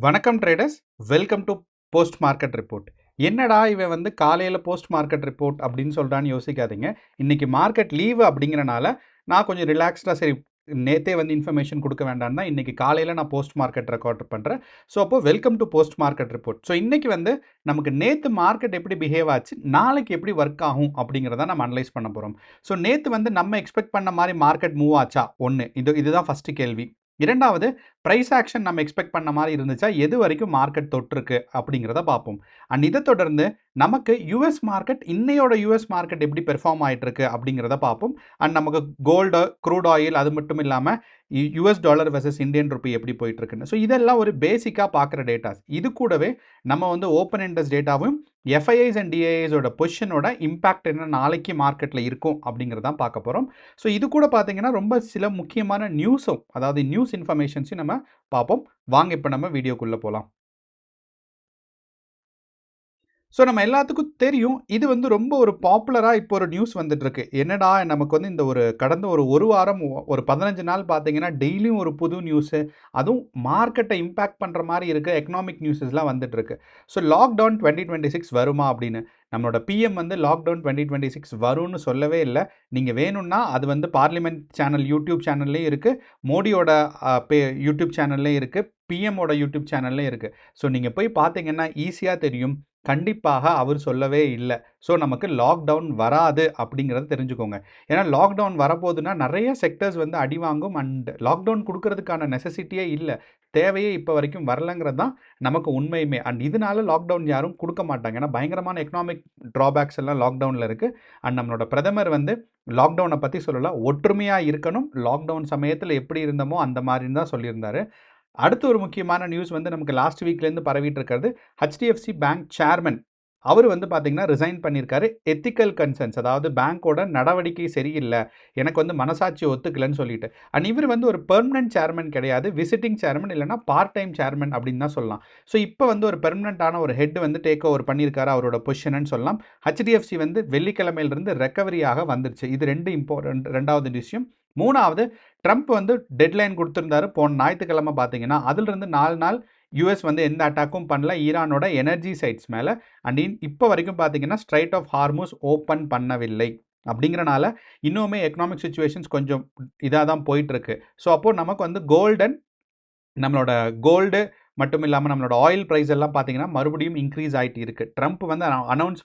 வணக்கம் traders, welcome to post market report. என்னடா இவன் வந்து காலையில் போஸ்ட் மார்க்கெட் ரிப்போர்ட் அப்படின்னு சொல்கிறான்னு யோசிக்காதீங்க. இன்றைக்கி மார்க்கெட் லீவு அப்படிங்கிறனால நான் கொஞ்சம் ரிலாக்ஸ்டாக சரி நேற்றே வந்து இன்ஃபர்மேஷன் கொடுக்க வேண்டாம் தான் இன்றைக்கி காலையில் நான் போஸ்ட் மார்க்கெட் ரெக்கார்ட் பண்ணுறேன். ஸோ அப்போ welcome to post market report. So இன்றைக்கி வந்து நமக்கு நேற்று மார்க்கெட் எப்படி பிஹேவ் ஆச்சு, நாளைக்கு எப்படி ஒர்க் ஆகும் அப்படிங்கிறத நம்ம அனலைஸ் பண்ண போகிறோம். ஸோ நேற்று வந்து நம்ம எக்ஸ்பெக்ட் பண்ண மாதிரி மார்க்கெட் மூவ் ஆச்சா? ஒன்று, இதுதான் ஃபஸ்ட்டு கேள்வி. இரண்டாவது, ப்ரைஸ் ஆக்ஷன் நம்ம எக்ஸ்பெக்ட் பண்ண மாதிரி இருந்துச்சா, எது வரைக்கும் மார்க்கெட் தொட்டிருக்கு அப்படிங்கிறத பார்ப்போம். அண்ட் இதை தொடர்ந்து நமக்கு யூஎஸ் மார்க்கெட், இன்னையோட யூஎஸ் மார்க்கெட் எப்படி பெர்ஃபார்ம் ஆகிட்டு இருக்கு அப்படிங்கிறத பார்ப்போம். அண்ட் நமக்கு கோல்டு, க்ரூட் ஆயில், அது மட்டும் இல்லாமல் US dollar versus Indian rupee எப்படி போயிட்டு இருக்குன்னு. ஸோ இதெல்லாம் ஒரு பேசிக்காக பார்க்குற டேட்டாஸ். இது கூடவே நம்ம வந்து ஓப்பன் இன்ட்ரெஸ்ட் டேட்டாவும் எஃப்ஐஐஸ் அண்ட் டிஐஐஸோட பொசிஷனோட இம்பாக்ட் என்ன நாளைக்கு மார்க்கெட்டில் இருக்கும் அப்படிங்கிறதான் பார்க்க போகிறோம். ஸோ இது கூட பார்த்தீங்கன்னா ரொம்ப சில முக்கியமான நியூஸும், அதாவது நியூஸ் இன்ஃபர்மேஷன்ஸையும் நம்ம பார்ப்போம். வாங்க இப்போ நம்ம வீடியோக்குள்ளே போகலாம். ஸோ நம்ம எல்லாத்துக்கும் தெரியும், இது வந்து ரொம்ப ஒரு பாப்புலராக இப்போ ஒரு நியூஸ் வந்துட்டுருக்கு. என்னடா நமக்கு வந்து இந்த கடந்த ஒரு வாரம் ஒரு 15 நாள் பார்த்தீங்கன்னா டெய்லியும் ஒரு புது நியூஸு, அதுவும் மார்க்கெட்டை இம்பேக்ட் பண்ணுற மாதிரி இருக்க எக்கனாமிக் நியூஸஸ்லாம் வந்துட்டுருக்கு. ஸோ லாக்டவுன் 2026 வருமா அப்படின்னு நம்மளோட பிஎம் வந்து லாக்டவுன் 2026 வரும்னு சொல்லவே இல்லை. நீங்கள் வேணும்னா அது வந்து பார்லிமெண்ட் சேனல் யூடியூப் சேனல்லையும் இருக்குது, மோடியோட யூடியூப் சேனல்லையும் இருக்குது, பிஎம்மோட யூடியூப் சேனல்லையும் இருக்குது. ஸோ நீங்கள் போய் பார்த்தீங்கன்னா ஈஸியாக தெரியும். கண்டிப்பாக அவர் சொல்லவே இல்லை. ஸோ நமக்கு லாக்டவுன் வராது அப்படிங்கிறத தெரிஞ்சுக்கோங்க. ஏன்னா லாக்டவுன் வரப்போகுதுன்னா நிறைய செக்டர்ஸ் வந்து அடி வாங்கும். அண்ட் லாக்டவுன் கொடுக்கறதுக்கான நெசசிட்டியே இல்லை, தேவையே இப்போ வரைக்கும் வரலங்கிறது தான் நமக்கு உண்மையுமே. அண்ட் இதனால லாக்டவுன் யாரும் கொடுக்க மாட்டாங்க. ஏன்னா பயங்கரமான எக்கனாமிக் ட்ராபேக்ஸ் எல்லாம் லாக்டவுனில் இருக்குது. அண்ட் நம்மளோட பிரதமர் வந்து லாக்டவுனை பற்றி சொல்லலாம், ஒற்றுமையாக இருக்கணும், லாக்டவுன் சமயத்தில் எப்படி இருந்தோமோ அந்த மாதிரின்னு தான் சொல்லியிருந்தாரு. அடுத்து ஒரு முக்கியமான நியூஸ் வந்து நமக்கு லாஸ்ட் வீக்லேருந்து பரவிட்டு இருக்கிறது. ஹெச்டிஎஃப்சி பேங்க் சேர்மன் அவர் வந்து பார்த்தீங்கன்னா ரிசைன் பண்ணியிருக்காரு. எத்திக்கல் கன்சர்ன்ஸ், அதாவது பேங்க்கோட நடவடிக்கை சரியில்லை, எனக்கு வந்து மனசாட்சி ஒத்துக்கலன்னு சொல்லிட்டு. அண்ட் இவர் வந்து ஒரு பெர்மனன்ட் சேர்மன் கிடையாது, விசிட்டிங் சேர்மன் இல்லைனா பார்ட் டைம் சேர்மன் அப்படின்னு தான் சொல்லலாம். ஸோ இப்போ வந்து ஒரு பெர்மனண்ட்டான ஒரு ஹெட் வந்து டேக் ஓவர் பண்ணியிருக்காரு அவரோட பொசிஷன்னு சொல்லலாம். ஹெச்டிஎஃப்சி வந்து வெள்ளிக்கிழமையிலிருந்து ரெக்கவரியாக வந்துருச்சு. இது ரெண்டாவது விஷயம். மூணாவது, ட்ரம்ப் வந்து டெட்லைன் கொடுத்துருந்தாரு போன ஞாயிற்றுக்கிழமை பார்த்தீங்கன்னா, அதிலிருந்து 4 நாள் யூஎஸ் வந்து எந்த அட்டாக்கும் பண்ணல ஈரானோட எனர்ஜி சைட்ஸ் மேலே. அண்ட் இப்போ வரைக்கும் பார்த்தீங்கன்னா ஸ்ட்ரைட் ஆஃப் ஹார்மூஸ் ஓப்பன் பண்ணவில்லை. அப்படிங்கிறனால இன்னுமே எக்கனாமிக் சுச்சுவேஷன்ஸ் கொஞ்சம் இதாக தான் போயிட்டுருக்கு. ஸோ அப்போது நமக்கு வந்து நம்மளோட கோல்டு மட்டும் இல்லாமல் நம்மளோட ஆயில் ப்ரைஸ் எல்லாம் பார்த்தீங்கன்னா மறுபடியும் இன்க்ரீஸ் ஆகிட்டு இருக்குது. ட்ரம்ப் வந்து அனௌன்ஸ்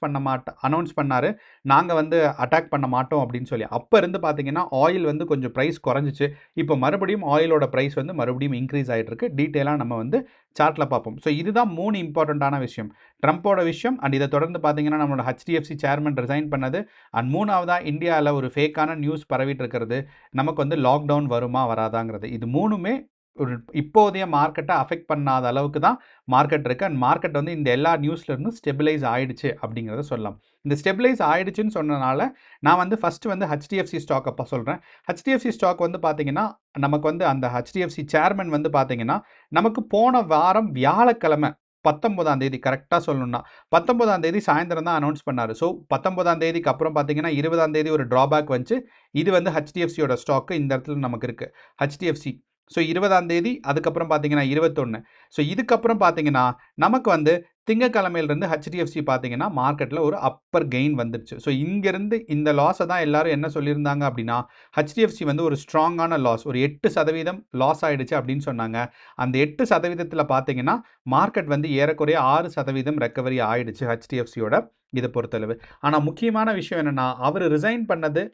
பண்ணார், நாங்கள் வந்து அட்டாக் பண்ண மாட்டோம் அப்படின்னு சொல்லி. அப்போ இருந்து பார்த்தீங்கன்னா ஆயில் வந்து கொஞ்சம் ப்ரைஸ் குறைஞ்சிச்சு. இப்போ மறுபடியும் ஆயிலோட ப்ரைஸ் வந்து மறுபடியும் இன்க்ரீஸ் ஆகிட்டு இருக்கு. டீட்டெயிலாக நம்ம வந்து சார்ட்டில் பார்ப்போம். ஸோ இதுதான் 3 இம்பார்ட்டண்ட்டான விஷயம். ட்ரம்ப்போட விஷயம், அண்ட் இதை தொடர்ந்து பார்த்தீங்கன்னா நம்மளோட ஹெச்டிஎஃப்சி சேர்மன் ரிசைன் பண்ணது, அண்ட் மூணாவதாக இந்தியாவில் ஒரு ஃபேக்கான நியூஸ் பரவிட்டு இருக்கிறது, நமக்கு வந்து லாக்டவுன் வருமா வராதாங்கிறது. இது மூணுமே ஒரு இப்போதைய மார்க்கெட்டை அஃபெக்ட் பண்ணாத அளவுக்கு தான் மார்க்கெட் இருக்குது. அண்ட் மார்க்கெட் வந்து இந்த எல்லா நியூஸ்லேருந்தும் ஸ்டெபிலைஸ் ஆகிடுச்சு அப்படிங்கிறத சொல்லலாம். இந்த ஸ்டெபிலைஸ் ஆகிடுச்சுன்னு சொன்னனால நான் வந்து ஃபஸ்ட்டு வந்து ஹெச்டிஎஃப்சி ஸ்டாக் அப்போ சொல்கிறேன். ஹெச்டிஎஃப்சி ஸ்டாக் வந்து பார்த்தீங்கன்னா நமக்கு வந்து அந்த ஹெச்டிஎஃப்சி சேர்மன் வந்து பார்த்தீங்கன்னா நமக்கு போன வாரம் வியாழக்கிழமை 19ஆம் தேதி கரெக்டாக சொல்லணும்னா 19ஆம் தேதி சாயந்தரம் தான் அனௌன்ஸ் பண்ணார். ஸோ 19ஆம் தேதிக்கு அப்புறம் பார்த்தீங்கன்னா 20ஆம் தேதி ஒரு ட்ராபேக் வந்துச்சு. இது வந்து ஹெச்டிஎஃப்சியோட ஸ்டாக்கு இந்த இடத்துல நமக்கு இருக்குது ஹெச்டிஎஃப்சி. ஸோ 20ஆம் தேதி, அதுக்கப்புறம் பார்த்தீங்கன்னா 21. ஸோ இதுக்கப்புறம் பார்த்தீங்கன்னா நமக்கு வந்து திங்கக்கிழமையிலிருந்து ஹெச்டிஎஃப்சி பார்த்தீங்கன்னா மார்க்கெட்டில் ஒரு அப்பர் கெயின் வந்துருச்சு. ஸோ இங்கேருந்து இந்த லாஸை தான் எல்லாரும் என்ன சொல்லியிருந்தாங்க அப்படின்னா, ஹெச்டிஎஃப்சி வந்து ஒரு ஸ்ட்ராங்கான லாஸ், ஒரு 8% லாஸ் ஆகிடுச்சு அப்படின்னு சொன்னாங்க. அந்த 8%த்தில் பார்த்தீங்கன்னா மார்க்கெட் வந்து ஏறக்குறைய 6% ரெக்கவரி ஆகிடுச்சு ஹெச்டிஎஃப்சியோட இதை பொறுத்தளவு. ஆனால் முக்கியமான விஷயம் என்னென்னா, அவர் ரிசைன் பண்ணது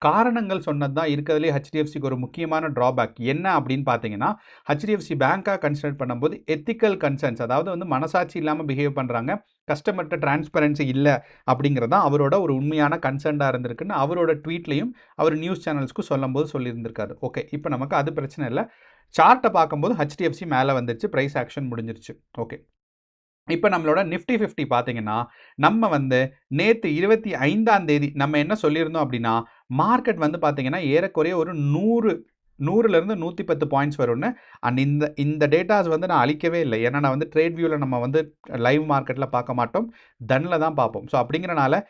காரணங்கள் சொன்னது தான் இருக்கிறதுலே ஹெச்டிஎஃப்சிக்கு ஒரு முக்கியமான ட்ராபேக் என்ன அப்படின்னு பார்த்தீங்கன்னா, ஹெச்டிஎஃப்சி பேங்காக கன்சிடர் பண்ணும்போது எத்திக்கல் கன்சர்ன்ஸ், அதாவது வந்து மனசாட்சி இல்லாமல் பிஹேவ் பண்ணுறாங்க, கஸ்டமர்கிட்ட டிரான்ஸ்பரன்சி இல்லை அப்படிங்கிறது தான் அவரோட ஒரு உண்மையான கன்சர்னாக இருந்திருக்குன்னு அவரோட ட்வீட்லையும் அவர் நியூஸ் சேனல்ஸ்க்கு சொல்லும்போது சொல்லியிருந்திருக்காரு. ஓகே, இப்போ நமக்கு அது பிரச்சனை இல்லை. சார்ட்டை பார்க்கும்போது ஹெச்டிஎஃப்சி மேலே வந்துருச்சு, ப்ரைஸ் ஆக்ஷன் முடிஞ்சிருச்சு. ஓகே, இப்போ நம்மளோட நிஃப்டி 50 பார்த்தீங்கன்னா நம்ம வந்து நேற்று 25ஆம் தேதி நம்ம என்ன சொல்லியிருந்தோம் அப்படின்னா, மார்க்கெட் வந்து பார்த்தீங்கன்னா ஏறக்குறைய ஒரு 100லேருந்து 110 பாயிண்ட்ஸ் வரும்னு. அண்ட் இந்த டேட்டாஸ் வந்து நான் அழிக்கவே இல்லை. ஏன்னா நான் வந்து ட்ரேட் வியூவில் நம்ம வந்து லைவ் மார்க்கெட்டில் பார்க்க மாட்டோம், தன்னில் தான் பார்ப்போம். ஸோ அப்படிங்கிறனால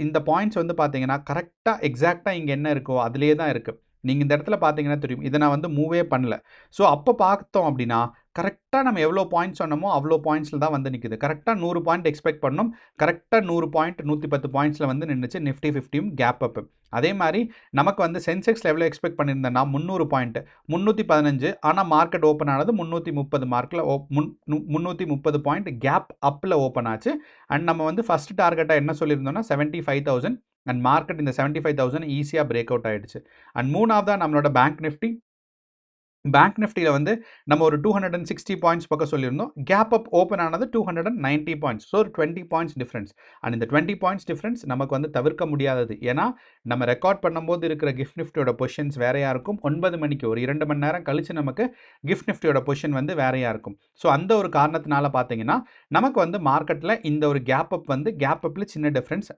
இந்த பாயிண்ட்ஸ் வந்து பார்த்தீங்கன்னா கரெக்டாக எக்ஸாக்டாக இங்கே என்ன இருக்கோ அதிலே தான் இருக்குது. நீங்கள் இந்த இடத்துல பார்த்தீங்கன்னா தெரியும், இதை நான் வந்து மூவே பண்ணல. ஸோ அப்போ பார்த்தோம் அப்படின்னா கரெக்ட்டா நம்ம எவ்வளோ பாயிண்ட்ஸ் சொன்னோமோ, அவ்வளோ பாயிண்ட்ஸ்ல தான் வந்து நிக்குது. கரெக்ட்டா 100 பாயிண்ட் எக்ஸ்பெக்ட் பண்ணோம். கரெக்ட்டா 100 பாயிண்ட் 110 பாயிண்ட்ஸ்ல வந்து நின்னுச்சு. Nifty 50யும் gap up. அதே மாரி நமக்கு வந்து சென்செக்ஸ்ல எவ்வளோ எக்ஸ்பெக்ட் பண்ணியிருந்தேன்னா 300 பாயிண்ட் 315. ஆனா மார்க்கெட் ஓப்பன் ஆனது 330 மார்க்ல 330 பாயிண்ட் கேப் அப்ல ஓப்பன் ஆச்சு. அண்ட் நம்ம வந்து ஃபர்ஸ்ட் டார்கெட்டா என்ன சொல்லியிருந்தோம்னா 75,000 அண்ட் மார்க்கெட் இந்த 75,000 ஈஸியா பிரேக் அவுட் ஆயிடுச்சு. அண்ட் மூணாவதா நம்மளோட பேங்க் நிஃப்டியில் வந்து நம்ம ஒரு 260 பாயிண்ட்ஸ் பக்கம் சொல்லியிருந்தோம். கேப் அப் ஓப்பன் ஆனது 290 பாயிண்ட்ஸ். ஸோ ஒரு 20 பாயிண்ட்ஸ் டிஃப்ரென்ஸ். அண்ட் இந்த 20 பாயிண்ட்ஸ் டிஃப்ரென்ஸ் நமக்கு வந்து தவிர்க்க முடியாதது. ஏன்னா நம்ம ரெக்கார்ட் பண்ணும்போது இருக்கிற கிஃப்ட் நிஃப்டியோட பொசிஷன்ஸ் வேறையாக இருக்கும். 9 மணிக்கு ஒரு 2 மணி நேரம் கழிச்சு நமக்கு கிஃப்ட் நிஃப்டியோட பொசிஷன் வந்து வேறையாக இருக்கும். ஸோ அந்த ஒரு காரணத்தினால பார்த்தீங்கன்னா நமக்கு வந்து மார்க்கெட்டில் இந்த ஒரு கேப் அப் வந்து கேப் அப்பில் சின்ன டிஃப்ரென்ஸ்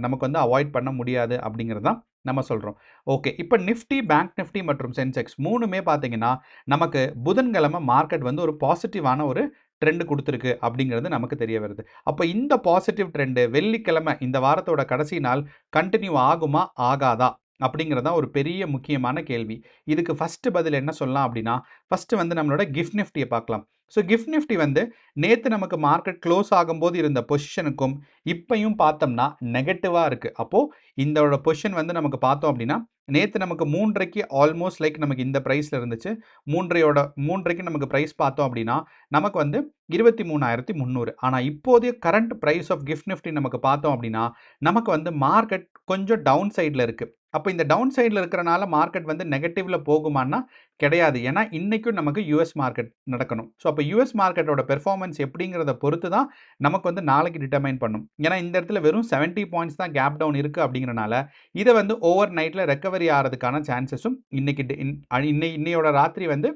நமக்கு வந்து அவாய்ட் பண்ண முடியாது அப்படிங்கிறது தான் நம்ம சொல்கிறோம். ஓகே, இப்போ நிஃப்டி, பேங்க் நிஃப்டி மற்றும் சென்செக்ஸ் மூணுமே பார்த்தீங்கன்னா நமக்கு புதன்கிழமை மார்க்கெட் வந்து ஒரு பாசிட்டிவான ஒரு ட்ரெண்ட் கொடுத்துருக்கு அப்படிங்கிறது நமக்கு தெரிய வருது. அப்போ இந்த பாசிட்டிவ் ட்ரெண்டு வெள்ளிக்கிழமை இந்த வாரத்தோட கடைசி நாள் கண்டினியூ ஆகுமா ஆகாதா அப்படிங்கிறது தான் ஒரு பெரிய முக்கியமான கேள்வி. இதுக்கு ஃபர்ஸ்ட் பதில் என்ன சொல்லலாம் அப்படின்னா, ஃபர்ஸ்ட் வந்து நம்மளோட கிஃப்ட் நிஃப்டியை பார்க்கலாம். ஸோ கிஃப்ட் நிஃப்டி வந்து நேற்று நமக்கு மார்க்கெட் க்ளோஸ் ஆகும்போது இருந்த பொசிஷனுக்கும் இப்பையும் பார்த்தோம்னா நெகட்டிவாக இருக்குது. அப்போது இதோட பொசிஷன் வந்து நமக்கு பார்த்தோம் அப்படின்னா நேற்று நமக்கு 3:30க்கு ஆல்மோஸ்ட் லைக் நமக்கு இந்த ப்ரைஸில் இருந்துச்சு. 3:30க்கு நமக்கு ப்ரைஸ் பார்த்தோம் அப்படின்னா நமக்கு வந்து 23,300. ஆனால் இப்போதைய current price of GIFT Nifty நமக்கு பார்த்தோம் அப்படின்னா நமக்கு வந்து மார்க்கெட் கொஞ்சம் டவுன் சைடில் இருக்குது. அப்போ இந்த டவுன் சைடில் இருக்கிறனால மார்க்கெட் வந்து நெகட்டிவில் போகுமான்னா கிடையாது. ஏன்னா இன்றைக்கும் நமக்கு யூஎஸ் மார்க்கெட் நடக்கணும். ஸோ அப்போ யூஎஸ் மார்க்கெட்டோட பெர்ஃபார்மன்ஸ் எப்படிங்கிறத பொறுத்து தான் நமக்கு வந்து நாளைக்கு டிட்டர்மைன் பண்ணும். ஏன்னா இந்த இடத்துல வெறும் 70 பாயிண்ட்ஸ் தான் கேப் டவுன் இருக்குது அப்படிங்கிறனால இதை வந்து ஓவர் நைட்டில் ரெக்கவரி ஆகிறதுக்கான சான்சஸும் இன்னையோட ராத்திரி வந்து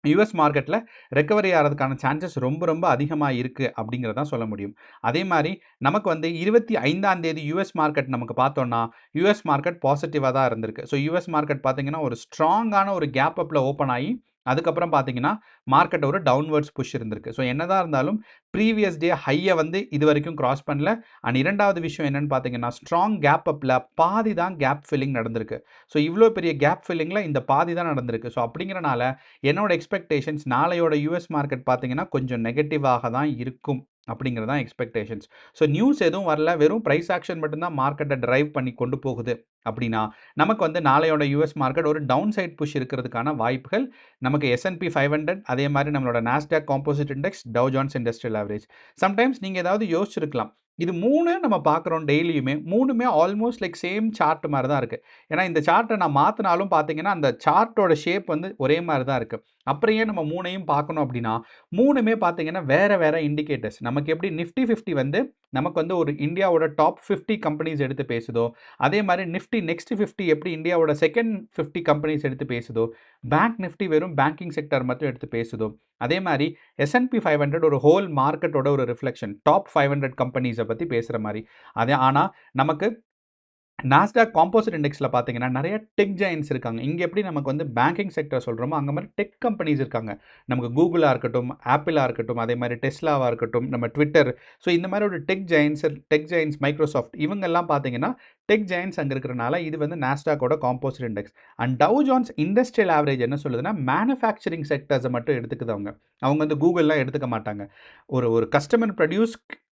யூஎஸ் மார்க்கெட்டில் ரெக்கவரி ஆகிறதுக்கான சான்சஸ் ரொம்ப ரொம்ப அதிகமாக இருக்குது அப்படிங்கிறதான் சொல்ல முடியும். அதே மாதிரி நமக்கு வந்து 25ஆம் தேதி யூஎஸ் மார்க்கெட் நமக்கு பார்த்தோன்னா யூஎஸ் மார்க்கெட் பாசிட்டிவாக தான் இருந்திருக்கு. ஸோ யூஎஸ் மார்க்கெட் பார்த்தீங்கன்னா ஒரு ஸ்ட்ராங்கான ஒரு கேப் அப்பில் ஓப்பன் ஆகி அதுக்கப்புறம் பார்த்தீங்கன்னா மார்க்கெட் ஒரு டவுன்வர்ட்ஸ் புஷ் இருந்திருக்கு. ஸோ என்னதான் இருந்தாலும் ப்ரீவியஸ் டே ஹையை வந்து இது வரைக்கும் கிராஸ் பண்ணல. அண்ட் இரண்டாவது விஷயம் என்னென்னு பார்த்தீங்கன்னா ஸ்ட்ராங் கேப் அப்பில் பாதி தான் கேப் ஃபில்லிங் நடந்திருக்கு. ஸோ இவ்வளோ பெரிய கேப் ஃபில்லிங்கில் இந்த பாதி தான் நடந்திருக்கு. ஸோ அப்படிங்கிறனால என்னோட எக்ஸ்பெக்டேஷன்ஸ் நாளையோட யூஎஸ் மார்க்கெட் பார்த்தீங்கன்னா கொஞ்சம் நெகட்டிவாக தான் இருக்கும் அப்படிங்கிறது தான் எக்ஸ்பெக்டேஷன்ஸ். ஸோ நியூஸ் எதுவும் வரல, வெறும் ப்ரைஸ் ஆக்ஷன் மட்டும்தான் மார்க்கெட்டை டிரைவ் பண்ணி கொண்டு போகுது அப்படின்னா நமக்கு வந்து நாளையோட யூஎஸ் மார்க்கெட் ஒரு டவுன் சைட் புஷ் இருக்கிறதுக்கான வாய்ப்புகள் நமக்கு S&P 500 அதே மாதிரி நம்மளோட Nasdaq composite index, tau Jones industrial average. Sometimes நீங்கள் ஏதாவது யோசிச்சிருக்கலாம், இது 3 நம்ம பார்க்குறோம் டெய்லியுமே, 3மே ஆல்மோஸ்ட் லைக் சேம் சார்ட் மாதிரி தான் இருக்குது. ஏன்னா இந்த சார்ட்டை நான் மாற்றினாலும் பார்த்தீங்கன்னா அந்த சார்ட்டோட ஷேப் வந்து ஒரே மாதிரி தான் இருக்குது. அப்புறம் ஏன் நம்ம 3ஐயும் பார்க்கணும் அப்படின்னா 3மே பார்த்தீங்கன்னா வேறு வேறு இண்டிகேட்டர்ஸ். நமக்கு எப்படி நிஃப்டி 50 வந்து நமக்கு வந்து ஒரு இந்தியாவோட டாப் 50 கம்பெனிஸ் எடுத்து பேசுதோ, அதே மாதிரி நிஃப்டி நெக்ஸ்ட் 50 எப்படி இந்தியாவோட செகண்ட் 50 கம்பெனிஸ் எடுத்து பேசுதோ, பேங்க் நிஃப்டி வெறும் பேங்கிங் செக்டர் மட்டும் எடுத்து பேசுதோ, அதே மாதிரி S&P 500 ஒரு ஹோல் மார்க்கெட்டோட ஒரு ரிஃப்ளெக்ஷன், டாப் 500 கம்பெனிஸை பற்றி பேசுகிற மாதிரி. அதே ஆனால் நமக்கு நாஸ்டாக் காம்போசிட் இண்டெக்ஸில் பார்த்தீங்கன்னா நிறைய டெக் ஜெயன்ட்ஸ் இருக்காங்க. இங்கே எப்படி நமக்கு வந்து பேங்கிங் செக்டர் சொல்கிறோமோ அங்கே மாதிரி டெக் கம்பெனிஸ் இருக்காங்க. நமக்கு கூகுளாக இருக்கட்டும், ஆப்பிளாக இருக்கட்டும், அதே மாதிரி டெஸ்லாவாக இருக்கட்டும், நம்ம ட்விட்டர். ஸோ இந்த மாதிரி ஒரு டெக் ஜெயன்ட்ஸ் மைக்ரோசாஃப்ட் இவங்கெல்லாம் பார்த்தீங்கன்னா டெக் ஜெயன்ட்ஸ் அங்கே இருக்கிறனால இது வந்து நாஸ்டாக்கோட composite index. And Dow Jones industrial average என்ன சொல்லுதுன்னா மேனுஃபேக்சரிங் செக்டர்ஸை மட்டும் எடுத்துக்குது. அவங்க வந்து கூகுள்லாம் எடுத்துக்க மாட்டாங்க. ஒரு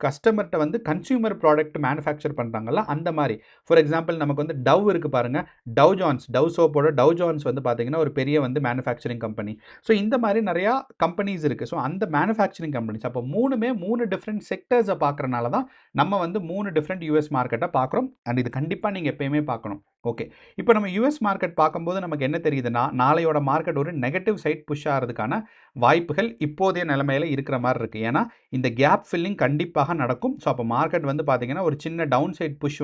கஸ்டமர்கிட்ட வந்து கன்சியூமர் ப்ராடக்ட் மேனுஃபேக்சர் பண்ணுறாங்கல்ல அந்த மாதிரி. ஃபார் எக்ஸாம்பிள் நமக்கு வந்து டவ் இருக்குது பாருங்கள், டவ் சோப்போட டவ் ஜோன்ஸ் வந்து பார்த்தீங்கன்னா ஒரு பெரிய வந்து மேனுஃபேக்சரிங் கம்பெனி. ஸோ இந்த மாதிரி நிறையா கம்பெனிஸ் இருக்குது. ஸோ அந்த மேனுஃபேக்சரிங் கம்பெனிஸ் அப்போ 3 டிஃப்ரெண்ட் செக்டர்ஸை பார்க்குறனால தான் நம்ம வந்து 3 டிஃப்ரெண்ட் யூஎஸ் மார்க்கெட்டை பார்க்குறோம். அண்ட் இது கண்டிப்பாக நீங்கள் எப்பயுமே பார்க்கணும். ஓகே, இப்போ நம்ம யூஎஸ் மார்க்கெட் பார்க்கும்போது நமக்கு என்ன தெரியுதுன்னா நாளையோட மார்க்கெட் ஒரு நெகட்டிவ் சைட் புஷ் ஆகிறதுக்கான வாய்ப்புகள் இப்போதைய நிலைமையில் இருக்கிற மாதிரி இருக்குது. ஏன்னா இந்த கேப் ஃபில்லிங் கண்டிப்பாக நடக்கும். ஸோ அப்போ மார்க்கெட் வந்து பார்த்தீங்கன்னா ஒரு சின்ன டவுன் சைட் புஷ்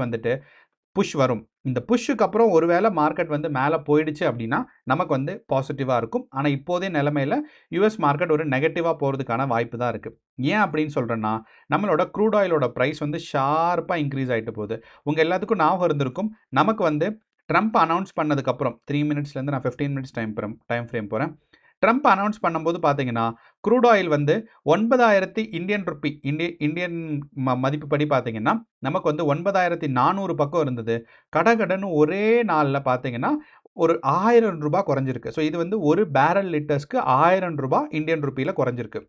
வரும். இந்த புஷ்ஷுக்கு அப்புறம் ஒருவேளை மார்க்கெட் வந்து மேலே போயிடுச்சு அப்படின்னா நமக்கு வந்து பாசிட்டிவாக இருக்கும். ஆனால் இப்போதைய நிலைமையில் யூஎஸ் மார்க்கெட் ஒரு நெகட்டிவாக போகிறதுக்கான வாய்ப்பு தான் இருக்குது. ஏன் அப்படின்னு சொல்கிறேன்னா நம்மளோட க்ரூட் ஆயிலோட ப்ரைஸ் வந்து ஷார்ப்பாக இன்க்ரீஸ் ஆகிட்டு போகுது. உங்கள் எல்லாத்துக்கும் ஞாபகம் இருந்திருக்கும், நமக்கு வந்து ட்ரம்ப் அனௌன்ஸ் பண்ணதுக்கப்புறம் 3 மினிட்ஸ்லேருந்து நான் 15 மினிட்ஸ் டைம் ஃப்ரேம் போகிறேன். ட்ரம்ப் அனௌன்ஸ் பண்ணும்போது பார்த்தீங்கன்னா க்ரூட் ஆயில் வந்து 9,000 இந்தியன் ருப்பி இந்தியன் மதிப்புப்படி பார்த்தீங்கன்னா நமக்கு வந்து 9,400 பக்கம் இருந்தது. கடகடன்னு ஒரே நாளில் பார்த்தீங்கன்னா ஒரு ரூ. 1000 குறைஞ்சிருக்கு. ஸோ இது வந்து ஒரு பேரல் லிட்டர்ஸ்க்கு ரூ. 1000 இந்தியன் ரூபியில குறைஞ்சிருக்கு.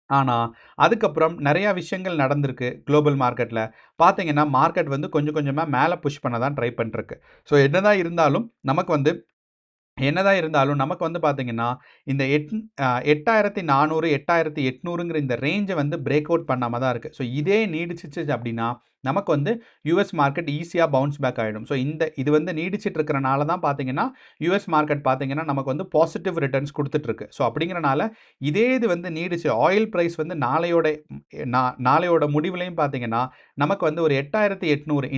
ஆனா, அதுக்கப்புறம் நெறைய விஷயங்கள் நடந்திருக்கு குளோபல் மார்க்கெட்ல. பார்த்தீங்கன்னா, மார்க்கெட் வந்து கொஞ்சம் கொஞ்சமா மேல புஷ் பண்ண தான் ட்ரை பண்ணிருக்கு. ஸோ என்னதான் இருந்தாலும் நமக்கு வந்து பார்த்தீங்கன்னா, இந்த 8400, 8800ங்கிற இந்த ரேஞ்ச வந்து பிரேக் அவுட் பண்ணாம தான் இருக்கு. ஸோ இதே நீடிச்சுச்சு அப்படின்னா, நமக்கு வந்து யுஎஸ் மார்க்கெட் ஈஸியா பவுன்ஸ் பேக் ஆயிடும். ஸோ இது வந்து நீடிச்சிட்டு இருக்கறனால தான் பார்த்தீங்கன்னா, யுஎஸ் மார்க்கெட் பார்த்தீங்கன்னா, நமக்கு வந்து பாசிட்டிவ் ரிட்டர்ன்ஸ் குடுத்துட்டு இருக்கு. ஸோ அப்படிங்கிறனால இதே இது வந்து நீடிச்சு ஆயில் பிரைஸ் வந்து நாளையோட முடிவுலயும் பார்த்தீங்கன்னா, நமக்கு வந்து ஒரு 8800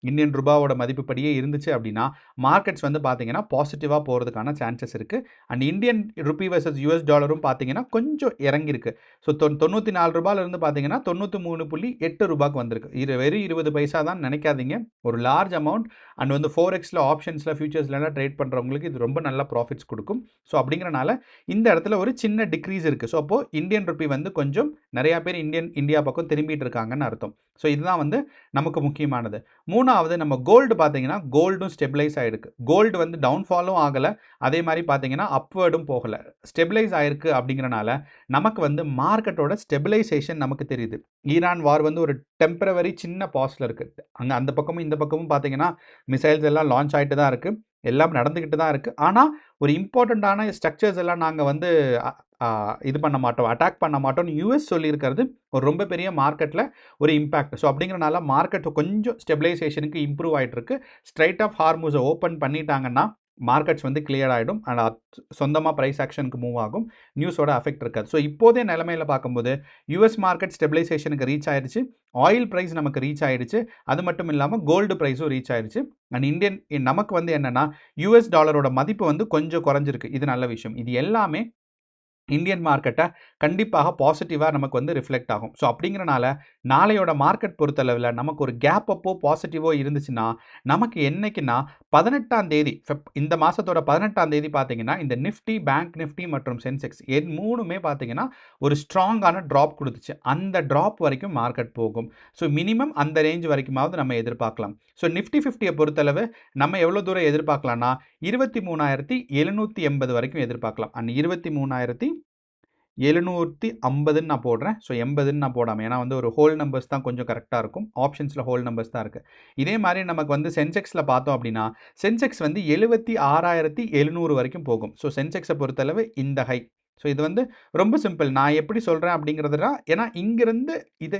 இந்தியன் ரூபாவோட மதிப்புப்படியே இருந்துச்சு அப்படின்னா, மார்க்கெட்ஸ் வந்து பார்த்தீங்கன்னா, பாசிட்டிவா போறதுக்கான சான்சஸ் இருக்கு. And Indian rupee versus US டாலரும் பார்த்தீங்கன்னா, கொஞ்சம் இறங்கியிருக்கு. ஸோ ரூ. 94 இருந்து பார்த்தீங்கன்னா, ரூ. 93.8 வந்திருக்கு. இது வெறும் 20 பைசா தான் நினைக்காதீங்க. ஒரு லார்ஜ் அமௌண்ட் அண்ட் வந்து ஃபோரெக்ஸ்ல, ஆப்ஷன்ஸ்ல, ஃபியூச்சர்ஸ்லலாம் ட்ரேட் பண்றவங்களுக்கு இது ரொம்ப நல்ல ப்ராஃபிட்ஸ் குடுக்கும். ஸோ அப்படிங்கிறனால இந்த இடத்துல ஒரு சின்ன டிக்ரீஸ் இருக்கு. ஸோ அப்போ இந்தியன் ரூபி வந்து கொஞ்சம் நெறைய பேர் இந்தியா பக்கம் திரும்பிட்டு இருக்காங்கன்னு அர்த்தம். ஸோ இதுதான் வந்து நமக்கு முக்கியமானது. 3வது நம்ம கோல்டு பார்த்தீங்கன்னா, கோல்டும் ஸ்டெபிலைஸ் ஆயிருக்கு. கோல்டு வந்து டவுன்ஃபாலும் ஆகல. அதே மாரி பார்த்தீங்கன்னா, அப்வர்டும் போகல. ஸ்டெபிலைஸ் ஆயிருக்கு அப்படிங்கிறனால, நமக்கு வந்து மார்க்கெட்டோட ஸ்டெபிலைசேஷன் நமக்கு தெரியுது. ஈரான் வார் வந்து ஒரு டெம்பரவரி சின்ன பாஸ்ல இருக்கு. அந்த பக்கமும், இந்த பக்கமும் பார்த்தீங்கன்னா, மிசைல்ஸ் எல்லாம் லான்ச் ஆயிட்டு தான் இருக்கு. எல்லாம் நடந்துகிட்டு தான் இருக்கு. ஆனா, ஒரு இம்பார்ட்டன்ட்டான ஸ்ட்ரக்சர்ஸ் எல்லாம் நாங்க வந்து அ அ இது பண்ண மாட்டோம். அட்டாக் பண்ண மாட்டோம்னு யுஎஸ் சொல்லியிருக்கிறது ஒரு ரொம்ப பெரிய மார்க்கெட்ல ஒரு இம்பாக்ட். ஸோ அப்படிங்கிறனால மார்க்கெட் கொஞ்சம் ஸ்டெபிலைசேஷனுக்கு இம்ப்ரூவ் ஆயிட்டு இருக்கு. ஸ்ட்ரெய்ட் ஆஃப் ஹார்முஸை ஓப்பன் பண்ணிட்டாங்கன்னா, மார்க்கெட்ஸ் வந்து கிளியர் ஆயிடும். அண்ட் சொந்தமா பிரைஸ் ஆக்ஷனுக்கு மூவ் ஆகும். நியூஸோட அஃபெக்ட் இருக்காது. ஸோ இப்போதைய நிலைமையில பார்க்கும்போது, யுஎஸ் மார்க்கெட் ஸ்டெபிலைசேஷனுக்கு ரீச் ஆயிருச்சு. ஆயில் பிரைஸ் நமக்கு ரீச் ஆயிடுச்சு. அது மட்டும் இல்லாம கோல்டு பிரைஸும் ரீச் ஆயிருச்சு. அண்ட் நமக்கு வந்து என்னன்னா, யுஎஸ் டாலரோட மதிப்பு வந்து கொஞ்சம் குறைஞ்சிருக்கு. இது நல்ல விஷயம். இது எல்லாமே இந்தியன் மார்க்கெட்ட கண்டிப்பாக பாசிட்டிவா நமக்கு வந்து ரிஃப்ளெக்ட் ஆகும். ஸோ அப்படிங்கிறனால, நாளையோட மார்க்கெட் பொறுத்தளவுல நமக்கு ஒரு கேப் அப்போ பாசிட்டிவோ இருந்துச்சுன்னா, நமக்கு என்னைக்குன்னா 18ஆம் தேதி இந்த மாசத்தோட 18ஆம் தேதி பார்த்தீங்கன்னா, இந்த நிஃப்டி, பேங்க் நிஃப்டி மற்றும் சென்செக்ஸ் 3மே பார்த்தீங்கன்னா, ஒரு ஸ்ட்ராங்கான ட்ராப் குடுத்துச்சு. அந்த ட்ராப் வரைக்கும் மார்க்கெட் போகும். ஸோ மினிமம் அந்த ரேஞ்ச் வரைக்குமாவது நம்ம எதிர்பார்க்கலாம். ஸோ நிஃப்டி 50ய பொறுத்தளவு நம்ம எவ்வளோ தூரம் எதிர்பார்க்கலாம்னா, 23,780 வரைக்கும் எதிர்பார்க்கலாம். அண்ட் 23,750ன்னு நான் போடுறேன். ஸோ 80ன்னு நான் போடாம. ஏன்னா வந்து ஒரு ஹோல் நம்பர்ஸ் தான் கொஞ்சம் கரெக்ட்டா இருக்கும். ஆப்ஷன்ஸ்ல ஹோல் நம்பர்ஸ் தான் இருக்கு. இதே மாரி நமக்கு வந்து சென்செக்ஸ்ல பார்த்தோம் அப்படின்னா, சென்செக்ஸ் வந்து 76,700 வரைக்கும் போகும். ஸோ சென்செக்ஸை பொறுத்தளவு இந்த ஹை. ஸோ இது வந்து ரொம்ப சிம்பிள். நான் எப்படி சொல்றேன் அப்படிங்கிறதுனா, ஏன்னா இங்கிருந்து இது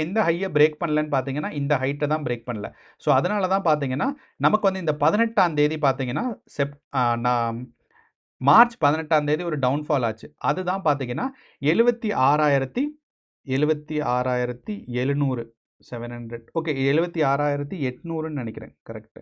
எந்த ஹைய பிரேக் பண்ணலன்னு பார்த்தீங்கன்னா, இந்த ஹைட்ட தான் பிரேக் பண்ணல. ஸோ அதனால தான் பார்த்தீங்கன்னா, நமக்கு வந்து இந்த 18ஆம் தேதி பார்த்தீங்கன்னா, செப் அ நான் மார்ச் 18ஆம் தேதி ஒரு டவுன்ஃபால் ஆச்சு. அதுதான் பார்த்தீங்கன்னா 76,700 700 ஓகே 76,800ன்னு நினைக்கிறேன். கரெக்ட்.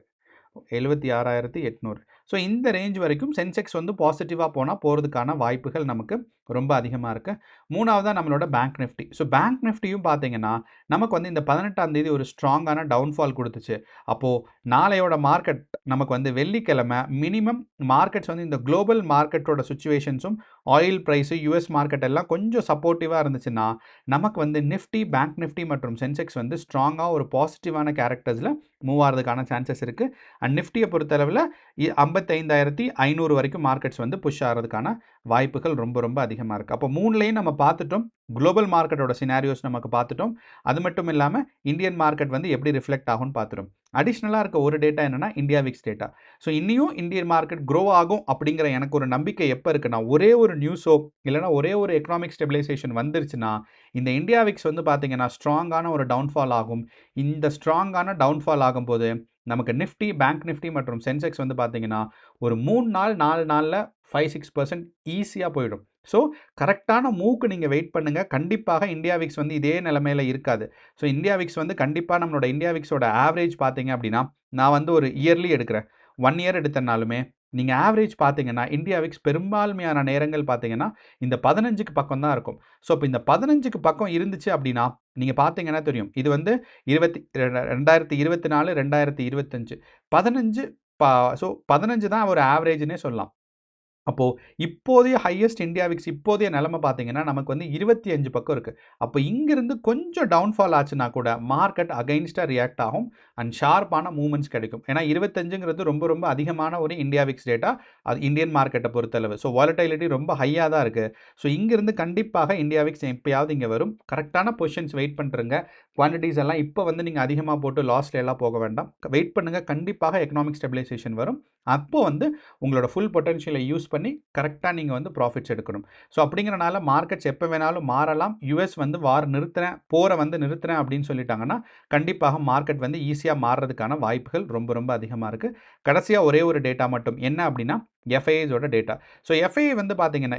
76,800. ஸோ இந்த ரேஞ்ச் வரைக்கும் சென்செக்ஸ் வந்து பாசிட்டிவா போறதுக்கான வாய்ப்புகள் நமக்கு ரொம்ப அதிகமா இருக்கு. 3வதா நம்மளோட பேங்க் நிஃப்டி. ஸோ பேங்க் நிஃப்டியும் பார்த்தீங்கன்னா, நமக்கு வந்து இந்த 18ஆம் தேதி ஒரு ஸ்ட்ராங்கான டவுன்ஃபால் குடுத்துச்சு. அப்போ நாளையோட மார்க்கெட் நமக்கு வந்து வெள்ளிக்கிழமை மினிமம் மார்க்கெட்ஸ் வந்து இந்த குளோபல் மார்க்கெட்டோட சிச்சுவேஷன்ஸும், ஆயில் பிரைஸ், யுஎஸ் மார்க்கெட் எல்லாம் கொஞ்சம் சப்போர்ட்டிவா இருந்துச்சுன்னா, நமக்கு வந்து நிஃப்டி, பேங்க் நிஃப்டி மற்றும் சென்செக்ஸ் வந்து ஸ்ட்ராங்கா ஒரு பாசிட்டிவான கேரக்டர்ஸ்ல மூவ் ஆறதுக்கான சான்சஸ் இருக்கு. அண்ட் நிஃப்டியை பொறுத்தளவில் 55,500 வரைக்கும் மார்க்கெட்ஸ் வந்து புஷ் ஆகிறதுக்கான வாய்ப்புகள் ரொம்ப ரொம்ப அதிகமாக இருக்குது. அப்போ 3லையும் நம்ம பார்த்துட்டோம். குளோபல் மார்க்கெட்டோட சினாரியோஸ் நமக்கு பார்த்துட்டோம். அது மட்டும் இல்லாமல் இந்தியன் மார்க்கெட் வந்து எப்படி ரிஃப்ளெக்ட் ஆகும்னு பார்த்துட்டோம். அடிஷ்னலாக இருக்க ஒரு டேட்டா என்னன்னா இந்தியா விக்ஸ் டேட்டா. ஸோ இன்னியும் இந்தியன் மார்க்கெட் க்ரோ ஆகும் அப்படிங்கிற எனக்கு ஒரு நம்பிக்கை எப்போ இருக்குன்னா, ஒரே ஒரு நியூஸோ இல்லைனா ஒரே ஒரு எக்கனாமிக் ஸ்டெபிலைசேஷன் வந்துருச்சுன்னா, இந்த இந்தியா விக்ஸ் வந்து பார்த்தீங்கன்னா ஸ்ட்ராங்கான ஒரு டவுன்ஃபால் ஆகும். இந்த ஸ்ட்ராங்கான டவுன்ஃபால் ஆகும்போது நமக்கு நிஃப்டி, பேங்க் நிஃப்டி மற்றும் சென்செக்ஸ் வந்து பார்த்தீங்கன்னா, ஒரு 3 நாள், 4 நாள்ல 5, 6% ஈஸியா போயிடும். ஸோ கரெக்ட்டான மூவ்க்கு நீங்க வெயிட் பண்ணுங்க. கண்டிப்பாக இந்தியா விக்ஸ் வந்து இதே நிலைமையில இருக்காது. ஸோ இந்தியா விக்ஸ் வந்து கண்டிப்பா நம்மளோட இந்தியா விக்ஸோட ஆவரேஜ் பார்த்தீங்க அப்படின்னா, நான் வந்து ஒரு இயர்லி எடுக்கிறேன். 1 இயர் எடுத்தனாலுமே, நீங்க ஆவரேஜ் பார்த்தீங்கன்னா, இந்தியா விக்ஸ் பெரும்பான்மையான நேரங்கள் பார்த்தீங்கன்னா, இந்த 15க்கு பக்கம் தான் இருக்கும். ஸோ அப்ப இந்த 15க்கு பக்கம் இருந்துச்சு அப்படின்னா, நீங்க பார்த்தீங்கன்னா தெரியும். இது வந்து 2024, 2025 15 ஸோ 15 தான் ஒரு ஆவரேஜ்ன்னே சொல்லலாம். அப்போ இப்போதைய ஹையஸ்ட் இந்தியா விக்ஸ் இப்போதைய நிலைமை பார்த்தீங்கன்னா, நமக்கு வந்து 25 பக்கம் இருக்கு. அப்போ இங்கிருந்து கொஞ்சம் டவுன்ஃபால் ஆச்சுன்னா கூட மார்க்கெட் அகைன்ஸ்ட்டா ரியாக்ட் ஆகும் அண்ட் ஷார்ப்பான மூவ்மெண்ட்ஸ் கிடைக்கும். ஏன்னா 25ங்கிறது ரொம்ப ரொம்ப அதிகமான ஒரு இந்தியா விக்ஸ் டேட்டா. அது இந்தியன் மார்க்கெட்ட பொறுத்தளவு. ஸோ வாலடைலிட்டி ரொம்ப ஹையா தான் இருக்கு. ஸோ இங்கிருந்து கண்டிப்பாக இந்தியா விக்ஸ் எப்பயாவது இங்க வரும். கரெக்ட்டான பொசிஷன்ஸ் வெயிட் பண்ணிருங்க. குவான்டிட்டீஸ் எல்லாம் இப்போ வந்து நீங்க அதிகமா போட்டு லாஸ்ல எல்லாம் போக வேண்டாம். வெயிட் பண்ணுங்க. கண்டிப்பாக எக்கனாமிக் ஸ்டெபிலைசேஷன் வரும். அப்போ வந்து உங்களோட ஃபுல் பொட்டன்ஷியலை யூஸ் பண்ணி கரெக்டாக நீங்கள் வந்து ப்ராஃபிட்ஸ் எடுக்கணும். ஸோ அப்படிங்கிறனால மார்க்கெட்ஸ் எப்போ வேணாலும் மாறலாம். யுஎஸ் வந்து வார் நிறுத்துறேன், போரை வந்து நிறுத்துறேன் அப்படின்னு சொல்லிட்டாங்கன்னா, கண்டிப்பாக மார்க்கெட் வந்து ஈஸியாக மாறுறதுக்கான வாய்ப்புகள் ரொம்ப ரொம்ப அதிகமாக இருக்குது. கடைசியாக ஒரே ஒரு டேட்டா மட்டும் என்ன அப்படின்னா எஃப்ஐஐஸோட டேட்டா. ஸோ எஃப்ஐஐ வந்து பார்த்தீங்கன்னா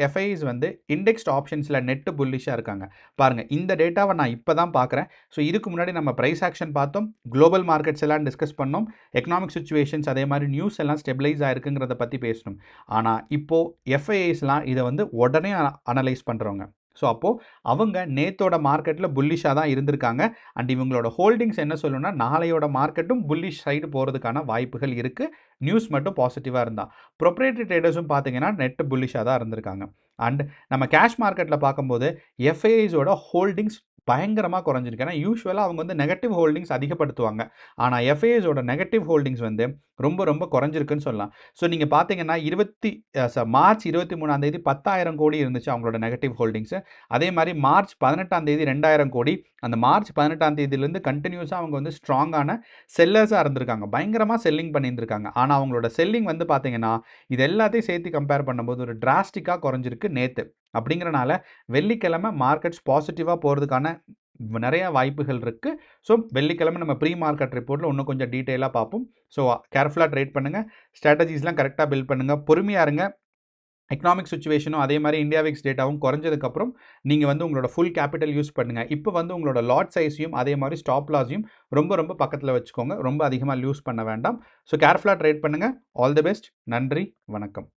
எஃப்ஐஐஸ் வந்து இண்டெக்ஸ்ட் ஆப்ஷன்ஸில் நெட்டு புல்லிஷாக இருக்காங்க. பாருங்கள் இந்த டேட்டாவை நான் இப்போ தான் பார்க்குறேன். ஸோ இதுக்கு முன்னாடி நம்ம ப்ரைஸ் ஆக்ஷன் பார்த்தோம், குளோபல் மார்க்கெட்ஸ் எல்லாம் டிஸ்கஸ் பண்ணோம், எக்கனாமிக் சிச்சுவேஷன்ஸ் அதே மாதிரி நியூஸ் எல்லாம் ஸ்டெபிலைஸ் ஆயிருக்குங்கிறத பற்றி பேசணும். ஆனால் இப்போது எஃப்ஐஐஸ்லாம் இதை வந்து உடனே அனலைஸ் பண்ணுறவங்க. ஸோ அப்போது அவங்க நேத்தோட மார்க்கெட்டில் புல்லிஷாக தான் இருந்திருக்காங்க. அண்ட் இவங்களோட ஹோல்டிங்ஸ் என்ன சொல்லணும்னா நாளையோட மார்க்கெட்டும் புல்லிஷ் சைடு போகிறதுக்கான வாய்ப்புகள் இருக்குது. நியூஸ் மட்டும் பாசிட்டிவாக இருந்தால். ப்ரொப்ரேட்டரி ட்ரேடர்ஸும் பார்த்தீங்கன்னா நெட் புல்லிஷாக தான் இருந்திருக்காங்க. அண்ட் நம்ம கேஷ் மார்க்கெட்டில் பார்க்கும்போது எஃப்ஐஐஸோட ஹோல்டிங்ஸ் பயங்கரமாக குறைஞ்சிருக்கு. ஏன்னா யூஸ்வலாக அவங்க வந்து நெகட்டிவ் ஹோல்டிங்ஸ் அதிகப்படுத்துவாங்க. ஆனால் எஃப்ஐஐஸோட நெகட்டிவ் ஹோல்டிங்ஸ் வந்து ரொம்ப ரொம்ப குறைஞ்சிருக்குன்னு சொல்லலாம். ஸோ நீங்கள் பார்த்தீங்கன்னா மார்ச் 23ஆம் தேதி 10,000 கோடி இருந்துச்சு அவங்களோட நெகட்டிவ் ஹோல்டிங்ஸு. அதே மாதிரி மார்ச் 18ஆம் தேதி 2,000 கோடி. அந்த மார்ச் 18ஆம் தேதியிலேருந்து கண்டினியூஸாக அவங்க வந்து ஸ்ட்ராங்கான செல்லர்ஸாக இருந்திருக்காங்க. பயங்கரமாக செல்லிங் பண்ணியிருந்திருக்காங்க. ஆனால் அவங்களோட செல்லிங் வந்து பார்த்தீங்கன்னா இது எல்லாத்தையும் சேர்த்து கம்பேர் பண்ணும்போது ஒரு டிராஸ்டிக்காக குறைஞ்சிருக்கு நேற்று. அப்படிங்கிறனால வெள்ளிக்கிழமை மார்க்கெட்ஸ் பாசிட்டிவாக போகிறதுக்கான நிறைய வாய்ப்புகள் இருக்குது. ஸோ வெள்ளிக்கிழமை நம்ம ப்ரீ மார்க்கெட் ரிப்போர்ட்டில் இன்னும் கொஞ்சம் டீட்டெயிலாக பார்ப்போம். ஸோ கேர்ஃபுல்லாக ட்ரேட் பண்ணுங்கள், ஸ்ட்ராட்டஜிஸ்லாம் கரெக்டாக பில்ட் பண்ணுங்கள், பொறுமையாக இருங்க. எக்கனாமிக் சிச்சுவேஷனும் அதே மாதிரி இந்தியா விக்ஸ் டேட்டாவும் குறைஞ்சதுக்கப்புறம் நீங்கள் வந்து உங்களோட ஃபுல் கேபிட்டல் யூஸ் பண்ணுங்கள். இப்போ வந்து உங்களோட லாட் சைஸையும் அதே மாதிரி ஸ்டாப் லாஸையும் ரொம்ப ரொம்ப பக்கத்தில் வச்சுக்கோங்க. ரொம்ப அதிகமாக யூஸ் பண்ண வேண்டாம். ஸோ கேர்ஃபுல்லாக ட்ரேட் பண்ணுங்கள். All the best. நன்றி, வணக்கம்.